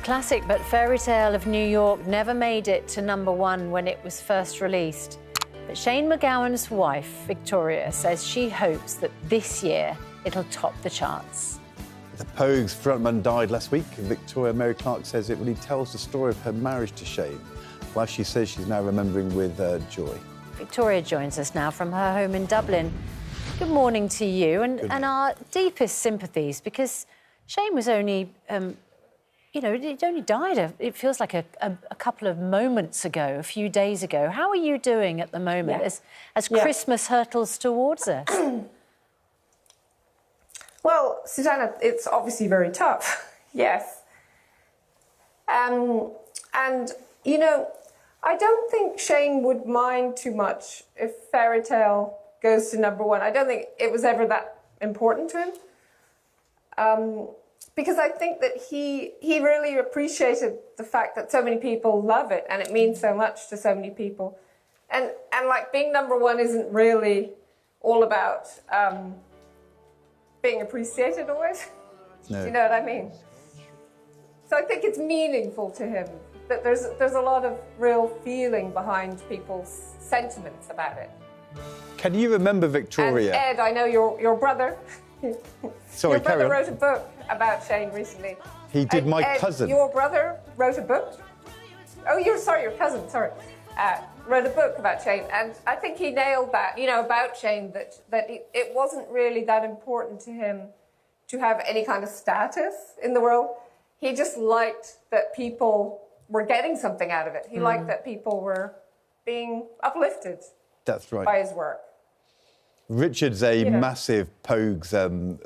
classic, but Fairytale of New York never made it to #1 when it was first released. But Shane MacGowan's wife, Victoria, says she hopes that this year it'll top the charts. The Pogues frontman died last week. Victoria Mary Clarke says it really tells the story of her marriage to Shane, while she says she's now remembering with joy. Victoria joins us now from her home in Dublin. Good morning to you, and our deepest sympathies, because Shane was only, you know, it only died, it feels like a couple of moments ago, a few days ago. How are you doing at the moment as Christmas hurtles towards us? Well, Susanna, it's obviously very tough, yes. And, you know, I don't think Shane would mind too much if Fairytale goes to #1. I don't think it was ever that important to him. Because I think that he really appreciated the fact that so many people love it and it means so much to so many people. And like being #1 isn't really all about being appreciated always. No. You know what I mean? So I think it's meaningful to him that there's a lot of real feeling behind people's sentiments about it. Can you remember, Victoria? And Ed, I know your brother. Sorry, your brother wrote a book about Shane recently. He did. My cousin. Your brother wrote a book? Oh, your cousin, sorry. Wrote a book about Shane, and I think he nailed that, you know, about Shane, that it wasn't really that important to him to have any kind of status in the world. He just liked that people were getting something out of it. He liked that people were being uplifted. That's right. By his work. Richard's a massive Pogues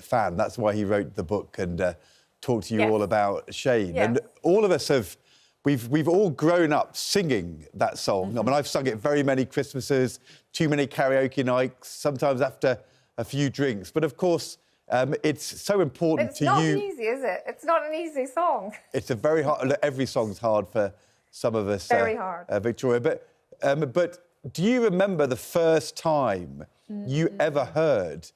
fan. That's why he wrote the book and talked to you all about Shane. Yes. And all of us have, we've all grown up singing that song. I mean, I've sung it very many Christmases, too many karaoke nights, sometimes after a few drinks. But of course, it's so important to you. It's not easy, is it? It's not an easy song. It's a very hard. Every song's hard for some of us. Very hard. Victoria, but do you remember the first time you ever heard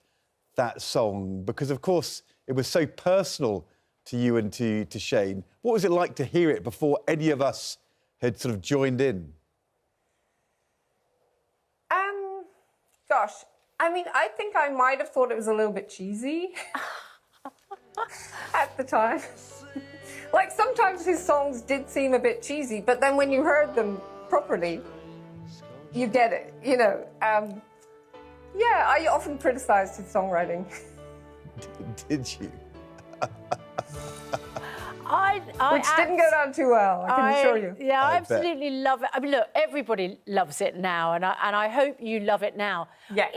that song? Because, of course, it was so personal to you and to Shane. What was it like to hear it before any of us had sort of joined in? Gosh, I mean, I think I might have thought it was a little bit cheesy at the time. Like, sometimes his songs did seem a bit cheesy, but then when you heard them properly, you get it, you know. Yeah, I often criticised his songwriting. Did you? Which didn't go down too well, I can assure you. Yeah, I absolutely love it. I mean, look, everybody loves it now, and I hope you love it now. Yeah.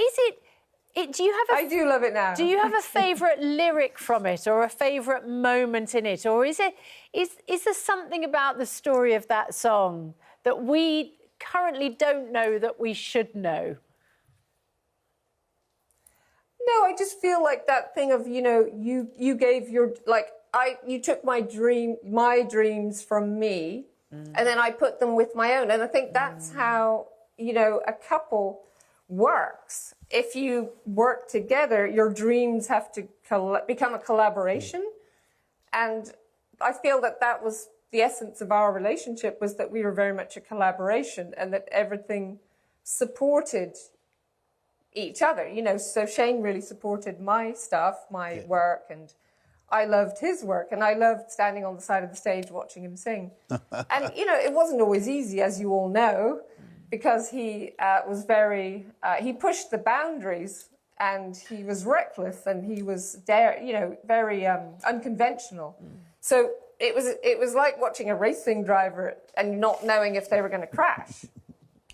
Do you have I do love it now. Do you have a favourite lyric from it, or a favourite moment in it, or is there something about the story of that song that we currently don't know that we should know? No, I just feel like that thing of, you know, you gave your, like, you took my dreams from me, and then I put them with my own. And I think that's how, you know, a couple works. If you work together, your dreams have to become a collaboration. And I feel that that was the essence of our relationship, was that we were very much a collaboration and that everything supported each other, you know. So Shane really supported my stuff, my work, and I loved his work, and I loved standing on the side of the stage watching him sing. And, you know, it wasn't always easy, as you all know, because he was very, he pushed the boundaries, and he was reckless, and he was, very unconventional. So it was like watching a racing driver and not knowing if they were going to crash,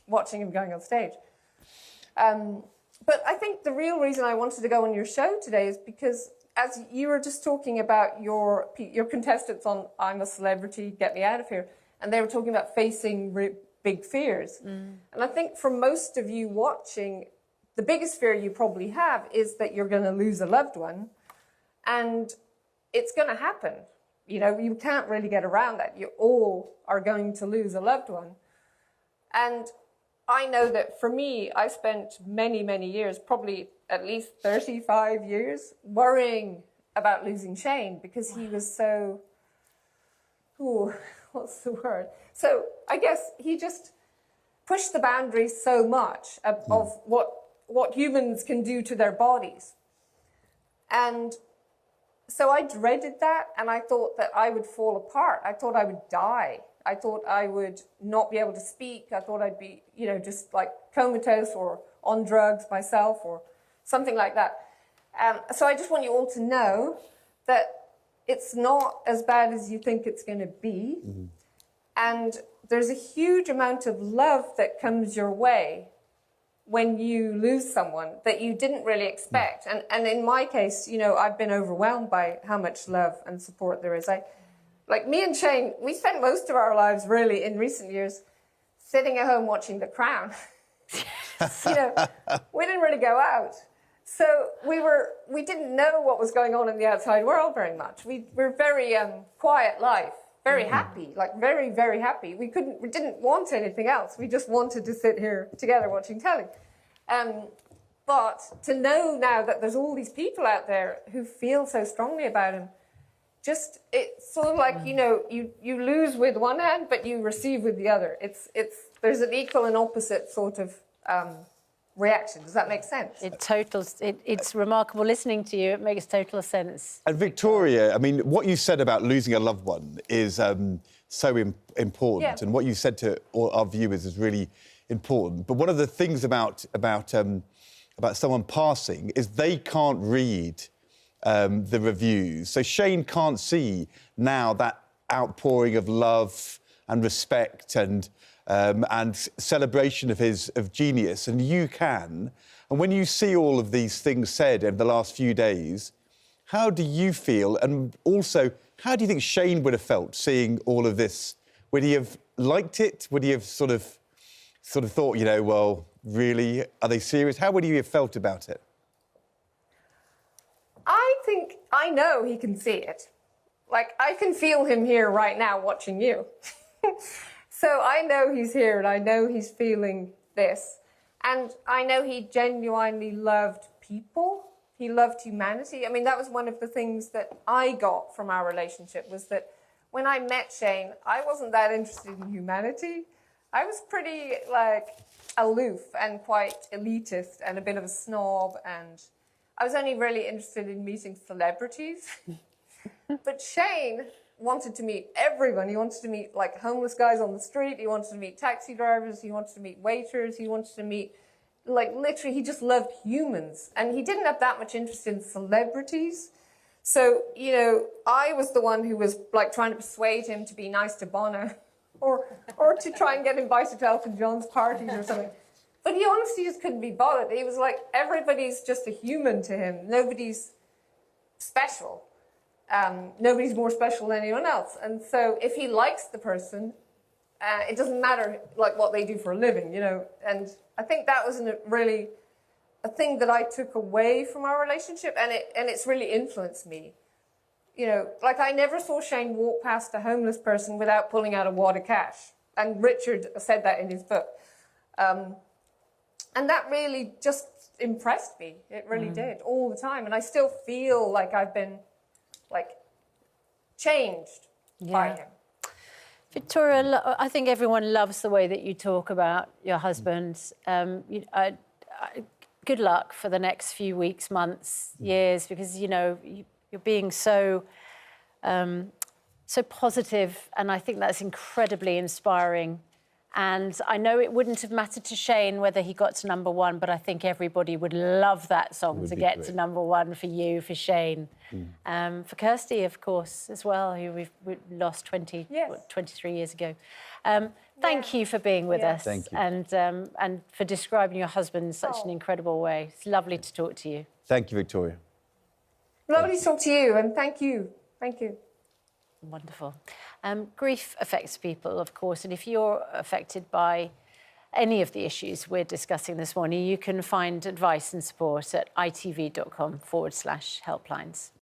watching him going on stage. But I think the real reason I wanted to go on your show today is because, as you were just talking about your contestants on I'm a Celebrity, Get Me Out of Here, and they were talking about facing big fears. And I think for most of you watching, the biggest fear you probably have is that you're going to lose a loved one, and it's going to happen. You know, you can't really get around that. You all are going to lose a loved one. And I know that for me, I spent many, many years, probably at least 35 years, worrying about losing Shane, because he was so ooh, what's the word? So I guess he just pushed the boundaries so much of what humans can do to their bodies. And so I dreaded that, and I thought that I would fall apart. I thought I would die. I thought I would not be able to speak. I thought I'd be, you know, just like comatose or on drugs myself or something like that. So I just want you all to know that it's not as bad as you think it's going to be. Mm-hmm. And there's a huge amount of love that comes your way when you lose someone that you didn't really expect. And in my case, you know, I've been overwhelmed by how much love and support there is. Like me and Shane, we spent most of our lives really in recent years sitting at home watching The Crown. You know, we didn't really go out. So we didn't know what was going on in the outside world very much. We were very quiet life, very happy, like very, very happy. We didn't want anything else. We just wanted to sit here together watching telly. But to know now that there's all these people out there who feel so strongly about him, it's sort of like, you know, you lose with one hand, but you receive with the other. There's an equal and opposite sort of reaction. Does that make sense? It's remarkable listening to you. It makes total sense. And Victoria, I mean, what you said about losing a loved one is so important, and what you said to all our viewers is really important. But one of the things about someone passing is they can't read the reviews. So Shane can't see now that outpouring of love and respect and celebration of genius, and you can. And when you see all of these things said in the last few days, how do you feel? And also, how do you think Shane would have felt seeing all of this? Would he have liked it? Would he have sort of thought, you know, well, really, are they serious? How would he have felt about it? I know he can see it. Like, I can feel him here right now watching you. So I know he's here and I know he's feeling this. And I know he genuinely loved people. He loved humanity. I mean, that was one of the things that I got from our relationship, was that when I met Shane, I wasn't that interested in humanity. I was pretty, like, aloof and quite elitist and a bit of a snob, and I was only really interested in meeting celebrities. But Shane wanted to meet everyone. He wanted to meet, like, homeless guys on the street. He wanted to meet taxi drivers. He wanted to meet waiters. He wanted to meet, like, literally, he just loved humans. And he didn't have that much interest in celebrities. So, you know, I was the one who was, like, trying to persuade him to be nice to Bono or to try and get invited to Elton John's parties or something. But he honestly just couldn't be bothered. He was like, everybody's just a human to him. Nobody's special. Nobody's more special than anyone else. And so if he likes the person, it doesn't matter, like, what they do for a living, you know. And I think that was really a thing that I took away from our relationship, and it's really influenced me. You know, like, I never saw Shane walk past a homeless person without pulling out a wad of cash. And Richard said that in his book. And that really just impressed me. It really did, all the time. And I still feel like I've been, like, changed by him. Victoria, I think everyone loves the way that you talk about your husband. Good luck for the next few weeks, months, years, because, you know, you're being so positive, and I think that's incredibly inspiring. And I know it wouldn't have mattered to Shane whether he got to #1, but I think everybody would love that song to get to #1 for you, for Shane. For Kirsty, of course, as well, who we've lost 23 years ago. Thank you for being with us. Thank you. And for describing your husband in such an incredible way. It's lovely to talk to you. Thank you, Victoria. Lovely to talk to you, and thank you. Thank you. Wonderful. Grief affects people, of course, and if you're affected by any of the issues we're discussing this morning, you can find advice and support at itv.com/helplines.